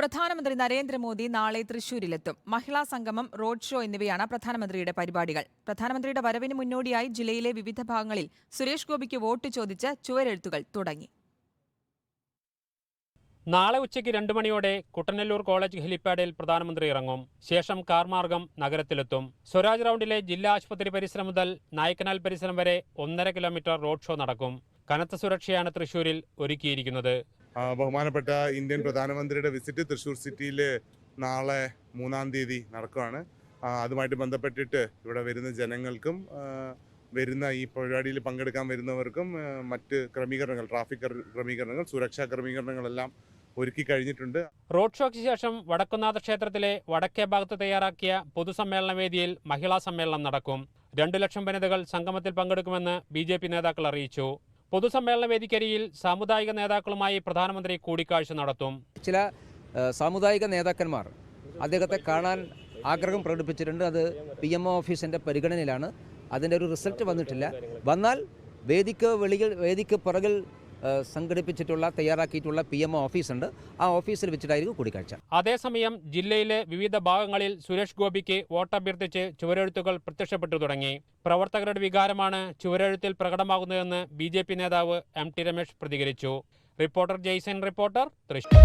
പ്രധാനമന്ത്രി നരേന്ദ്രമോദി നാളെ തൃശൂരിലെത്തും. മഹിളാ സംഗമം, റോഡ് ഷോ എന്നിവയാണ് പ്രധാനമന്ത്രിയുടെ പരിപാടികൾ. പ്രധാനമന്ത്രിയുടെ വരവിന് മുന്നോടിയായി ജില്ലയിലെ വിവിധ ഭാഗങ്ങളിൽ സുരേഷ് ഗോപിക്ക് വോട്ട് ചോദിച്ച് ചുവരെഴുത്തുകൾ തുടങ്ങി. നാളെ ഉച്ചയ്ക്ക് 2 മണിയോടെ കുട്ടനെല്ലൂർ കോളേജ് ഹെലിപ്പാഡിൽ പ്രധാനമന്ത്രി ഇറങ്ങും. ശേഷം കാർമാർഗം നഗരത്തിലെത്തും. സ്വരാജ് റൗണ്ടിലെ ജില്ലാ ആശുപത്രി പരിസരം മുതൽ നായ്ക്കനാൽ പരിസരം വരെ 1.5 കിലോമീറ്റർ റോഡ് ഷോ നടക്കും. കനത്ത സുരക്ഷയാണ് തൃശൂരിൽ ഒരുക്കിയിരിക്കുന്നത്. ബഹുമാനപ്പെട്ട ഇന്ത്യൻ പ്രധാനമന്ത്രിയുടെ വിസിറ്റ് തൃശൂർ സിറ്റിയിൽ നാളെ 3-ാം തീയതി നടക്കുകയാണ്. അതുമായിട്ട് ബന്ധപ്പെട്ടിട്ട് ഇവിടെ വരുന്ന ജനങ്ങൾക്കും വരുന്ന ഈ പരിപാടിയിൽ പങ്കെടുക്കാൻ വരുന്നവർക്കും മറ്റ് ക്രമീകരണങ്ങൾ, ട്രാഫിക് ക്രമീകരണങ്ങൾ, സുരക്ഷാ ക്രമീകരണങ്ങളെല്ലാം ഒരുക്കി കഴിഞ്ഞിട്ടുണ്ട്. റോഡ് ഷോയ്ക്ക് ശേഷം വടക്കുംനാഥ ക്ഷേത്രത്തിലെ വടക്കേ ഭാഗത്ത് തയ്യാറാക്കിയ പൊതുസമ്മേളന വേദിയിൽ മഹിളാ സമ്മേളനം നടക്കും. 2 ലക്ഷം വനിതകൾ സംഗമത്തിൽ പങ്കെടുക്കുമെന്ന് BJP നേതാക്കൾ അറിയിച്ചു. പൊതുസമ്മേളന വേദിക്കരിയിൽ സാമുദായിക നേതാക്കളുമായി പ്രധാനമന്ത്രി കൂടിക്കാഴ്ച നടത്തും. ചില സാമുദായിക നേതാക്കന്മാർ അദ്ദേഹത്തെ കാണാൻ ആഗ്രഹം പ്രകടിപ്പിച്ചിട്ടുണ്ട്. അത് PMO ഓഫീസിൻ്റെ പരിഗണനയിലാണ്. അതിൻ്റെ ഒരു റിസൾട്ട് വന്നിട്ടില്ല. വന്നാൽ വേദിക്ക് പുറകിൽ സംഘടിപ്പിച്ചിട്ടുള്ള തയ്യാറാക്കിയിട്ടുള്ള PMO ഓഫീസുണ്ട്. ആ ഓഫീസിൽ വെച്ചിട്ടായിരിക്കും കൂടിക്കാഴ്ച. അതേസമയം ജില്ലയിലെ വിവിധ ഭാഗങ്ങളിൽ സുരേഷ് ഗോപിക്ക് വോട്ടഭ്യർത്ഥിച്ച് ചുവരെഴുത്തുകൾ പ്രത്യക്ഷപ്പെട്ടു തുടങ്ങി. പ്രവർത്തകരുടെ വികാരമാണ് ചുവരെഴുത്തിൽ പ്രകടമാകുന്നതെന്ന് BJP നേതാവ് MT രമേശ് പ്രതികരിച്ചു. റിപ്പോർട്ടർ ജയ്സൻ, തൃശൂർ.